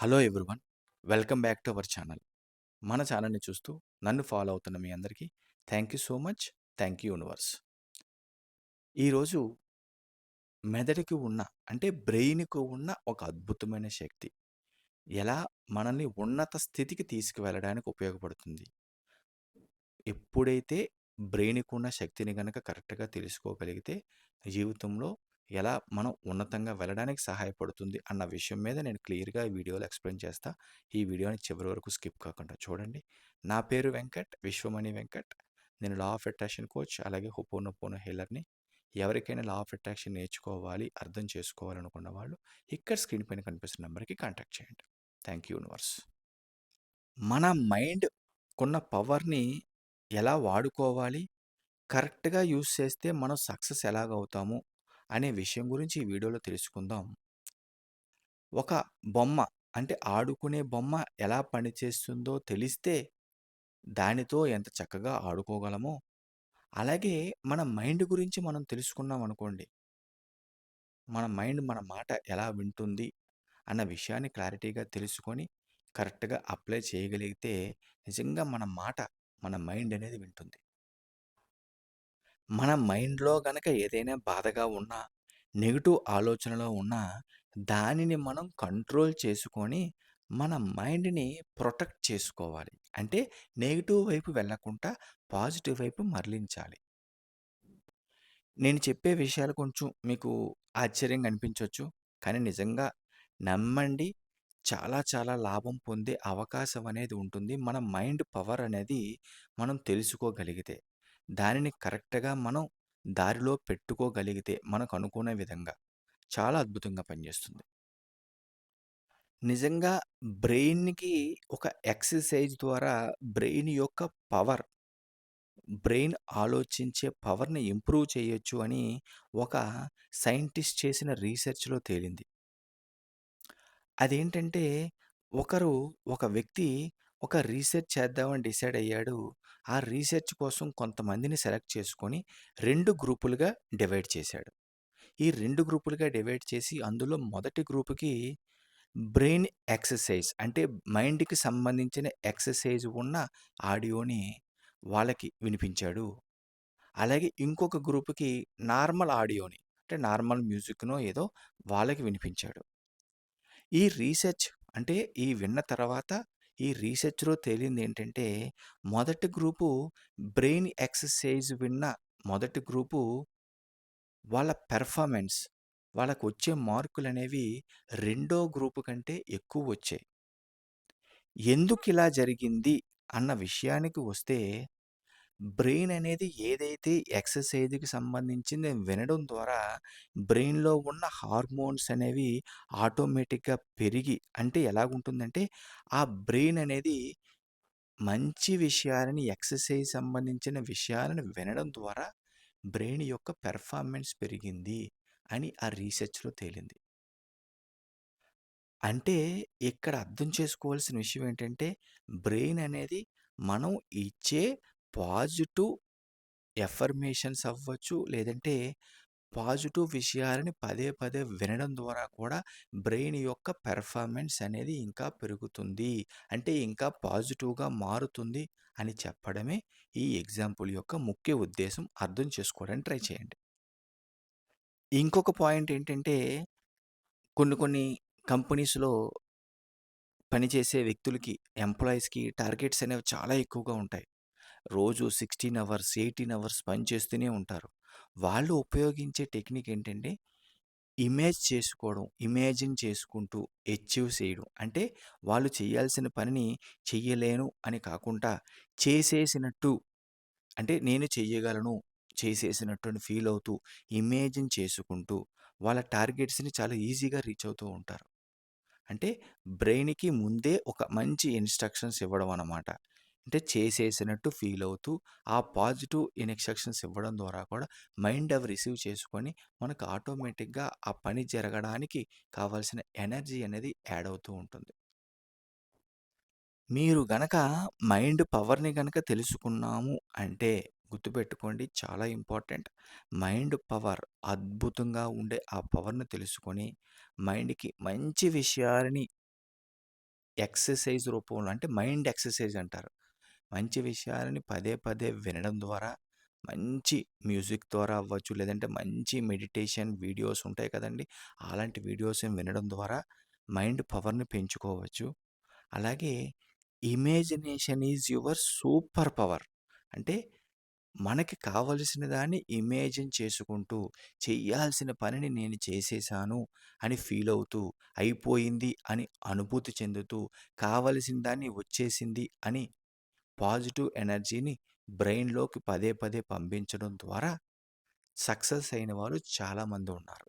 Hello everyone. Welcome back to our channel. మన ఛానల్‌ని చూస్తూ నన్ను ఫాలో అవుతున్న మీ అందరికీ thank you so much. Thank you universe. ఈరోజు మెదడుకి ఉన్న బ్రెయిన్‌కు ఉన్న ఒక అద్భుతమైన శక్తి ఎలా మనల్ని ఉన్నత స్థితికి తీసుకువెళ్ళడానికి ఉపయోగపడుతుంది. ఎప్పుడైతే బ్రెయిన్‌కున్న శక్తిని గనక కరెక్ట్‌గా తెలుసుకోగలిగితే జీవితంలో ఎలా మనం ఉన్నతంగా వెళ్ళడానికి సహాయపడుతుంది అన్న విషయం మీద నేను క్లియర్‌గా ఈ వీడియోలో ఎక్స్‌ప్లెయిన్ చేస్తా. ఈ వీడియోని చివరి వరకు స్కిప్ కాకుండా చూడండి. నా పేరు వెంకట్, విశ్వమణి వెంకట్. నేను లా ఆఫ్ అట్రాక్షన్ కోచ్, అలాగే హోపోనోపోనో హీలర్‌ని. ఎవరికైనా లా ఆఫ్ అట్రాక్షన్ నేర్చుకోవాలి, అర్థం చేసుకోవాలనుకున్న వాళ్ళు ఇక్కడ స్క్రీన్ పైన కనిపిస్తున్న నంబర్‌కి కాంటాక్ట్ చేయండి. Thank you universe. మన మైండ్‌కున్న పవర్‌ని ఎలా వాడుకోవాలి, కరెక్ట్‌గా యూజ్ చేస్తే మనం సక్సెస్ ఎలాగవుతాము అనే విషయం గురించి ఈ వీడియోలో తెలుసుకుందాం. ఒక బొమ్మ ఆడుకునే బొమ్మ ఎలా పనిచేస్తుందో తెలిస్తే దానితో ఎంత చక్కగా ఆడుకోగలమో, అలాగే మన మైండ్ గురించి మనం తెలుసుకున్నాం అనుకోండి. మన మైండ్ మన మాట ఎలా వింటుంది అన్న విషయాన్ని క్లారిటీగా తెలుసుకొని కరెక్ట్‌గా అప్లై చేయగలిగితే నిజంగా మన మాట మన మైండ్ అనేది వింటుంది. మన మైండ్‌లో గనక ఏదైనా బాధగా ఉన్నా, నెగెటివ్ ఆలోచనలో ఉన్నా, దానిని మనం కంట్రోల్ చేసుకొని, మన మైండ్‌ని ప్రొటెక్ట్ చేసుకోవాలి. నెగెటివ్ వైపు వెళ్ళకుండా పాజిటివ్ వైపు మరలించాలి. నేను చెప్పే విషయాలు కొంచెం మీకు ఆశ్చర్యంగా అనిపించొచ్చు. కానీ నిజంగా నమ్మండి. చాలా చాలా లాభం పొందే అవకాశం అనేది ఉంటుంది. మన మైండ్ పవర్ అనేది మనం తెలుసుకోగలిగితే. దానిని కరెక్ట్‌గా మనం దారిలో పెట్టుకోగలిగితే మనకు అనుకునే విధంగా చాలా అద్భుతంగా పనిచేస్తుంది. నిజంగా బ్రెయిన్‌కి ఒక ఎక్సర్‌సైజ్ ద్వారా బ్రెయిన్ యొక్క పవర్, బ్రెయిన్ ఆలోచించే పవర్‌ని ఇంప్రూవ్ చేయొచ్చు అని ఒక సైంటిస్ట్ చేసిన రీసెర్చ్‌లో తేలింది. అదేంటంటే ఒకరు ఒక వ్యక్తి ఒక రీసెర్చ్ చేద్దామని డిసైడ్ అయ్యాడు. ఆ రీసెర్చ్ కోసం కొంతమందిని సెలెక్ట్ చేసుకొని 2 గ్రూపులుగా డివైడ్ చేశాడు. ఈ 2 గ్రూపులుగా డివైడ్ చేసి అందులో మొదటి గ్రూప్‌కి బ్రెయిన్ ఎక్సర్‌సైజ్ మైండ్‌కి సంబంధించిన ఎక్సర్‌సైజ్ ఉన్న ఆడియోని వాళ్ళకి వినిపించాడు. అలాగే ఇంకొక గ్రూప్‌కి నార్మల్ ఆడియోని నార్మల్ మ్యూజిక్‌నో ఏదో వాళ్ళకి వినిపించాడు. ఈ రీసెర్చ్ ఈ విన్న తర్వాత ఈ రీసెర్చ్‌లో తేలిందేంటంటే, మొదటి గ్రూపు బ్రెయిన్ ఎక్సర్‌సైజ్ విన్న మొదటి గ్రూపు వాళ్ళ పెర్ఫార్మెన్స్, వాళ్ళకొచ్చే మార్కులనేవి రెండో గ్రూపు కంటే ఎక్కువొచ్చాయి. ఎందుకిలా జరిగింది అన్న విషయానికి వస్తే, బ్రెయిన్ అనేది ఏదైతే ఎక్సర్‌సైజ్‌కి సంబంధించింది వినడం ద్వారా బ్రెయిన్‌లో ఉన్న హార్మోన్స్ అనేవి ఆటోమేటిక్‌గా పెరిగి ఎలాగుంటుందంటే, ఆ బ్రెయిన్ అనేది మంచి విషయాలని ఎక్సర్‌సైజ్ సంబంధించిన విషయాలను వినడం ద్వారా బ్రెయిన్ యొక్క పెర్ఫార్మెన్స్ పెరిగింది అని ఆ రీసెర్చ్‌లో తేలింది. అంటే ఇక్కడ అర్థం చేసుకోవాల్సిన విషయం ఏంటంటే, బ్రెయిన్ అనేది మనం ఇచ్చే పాజిటివ్ ఎఫర్మేషన్స్ అవ్వచ్చు, లేదంటే పాజిటివ్ విషయాలని పదే పదే వినడం ద్వారా కూడా బ్రెయిన్ యొక్క పెర్ఫార్మెన్స్ అనేది ఇంకా పెరుగుతుంది. ఇంకా పాజిటివ్‌గా మారుతుంది అని చెప్పడమే ఈ ఎగ్జాంపుల్ యొక్క ముఖ్య ఉద్దేశం. అర్థం చేసుకోవడానికి ట్రై చేయండి. ఇంకొక పాయింట్ ఏంటంటే, కొన్ని కొన్ని కంపెనీస్‌లో పనిచేసే వ్యక్తులకి, ఎంప్లాయీస్‌కి టార్గెట్స్ అనేవి చాలా ఎక్కువగా ఉంటాయి. రోజు 16 అవర్స్, 18 అవర్స్ పని చేస్తూనే ఉంటారు. వాళ్ళు ఉపయోగించే టెక్నిక్ ఏంటంటే, ఇమాజిన్ చేసుకుంటూ అచీవ్ చేయడం. వాళ్ళు చేయాల్సిన పనిని చెయ్యలేను అని కాకుండా, చేసేసినట్టు నేను చెయ్యగలను, చేసేసినట్టు అని ఫీల్ అవుతూ, ఇమాజిన్ చేసుకుంటూ, వాళ్ళ టార్గెట్స్‌ని చాలా ఈజీగా రీచ్ అవుతూ ఉంటారు. అంటే బ్రెయిన్‌కి ముందే ఒక మంచి ఇన్‌స్ట్రక్షన్స్ ఇవ్వడం అన్నమాట. చేసేసినట్టు ఫీల్ అవుతూ, ఆ పాజిటివ్ ఇన్‌స్ట్రక్షన్స్ ఇవ్వడం ద్వారా కూడా మైండ్ అవి రిసీవ్ చేసుకొని, మనకు ఆటోమేటిక్‌గా ఆ పని జరగడానికి కావాల్సిన ఎనర్జీ అనేది యాడ్ అవుతూ ఉంటుంది. మీరు గనక మైండ్ పవర్‌ని గనక తెలుసుకున్నాము అంటే, గుర్తుపెట్టుకోండి చాలా ఇంపార్టెంట్. మైండ్ పవర్ అద్భుతంగా ఉండే ఆ పవర్‌ని తెలుసుకొని, మైండ్‌కి మంచి విషయాలని ఎక్సర్సైజ్ రూపంలో అంటే మైండ్ ఎక్సర్సైజ్ అంటారు. మంచి విషయాలని పదే పదే వినడం ద్వారా, మంచి మ్యూజిక్ ద్వారా అవ్వచ్చు, లేదంటే మంచి మెడిటేషన్ వీడియోస్ ఉంటాయి కదండీ! అలాంటి వీడియోస్‌ని వినడం ద్వారా మైండ్ పవర్‌ని పెంచుకోవచ్చు. అలాగే imagination is you're super power. అంటే మనకి కావలసిన దాన్ని ఇమేజిన్ చేసుకుంటూ, చెయ్యాల్సిన పనిని నేను చేసేశాను అని ఫీలవుతూ, అయిపోయింది అని అనుభూతి చెందుతూ, కావలసిన దాన్ని వచ్చేసింది అని పాజిటివ్ ఎనర్జీని బ్రెయిన్‌లోకి పదే పదే పంపించడం ద్వారా సక్సెస్ అయిన వాళ్ళు చాలామంది ఉన్నారు.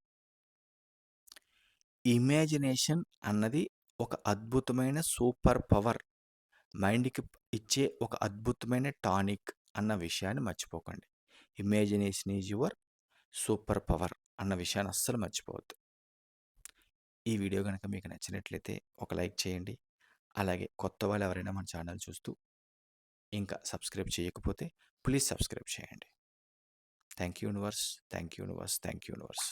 ఇమాజినేషన్ అన్నది ఒక అద్భుతమైన సూపర్ పవర్. మైండ్‌కి ఇచ్చే ఒక అద్భుతమైన టానిక్ అన్న విషయాన్ని మర్చిపోకండి. Imagination is you're super power అన్న విషయాన్ని అస్సలు మర్చిపోవద్దు. ఈ వీడియో గనక మీకు నచ్చినట్లయితే ఒక లైక్ చేయండి. అలాగే కొత్త వాళ్ళు ఎవరైనా మన ఛానల్ చూస్తూ ఇంకా సబ్స్క్రైబ్ చేయకపోతే ప్లీజ్ సబ్స్క్రైబ్ చేయండి. Thank you universe. Thank you universe. Thank you universe.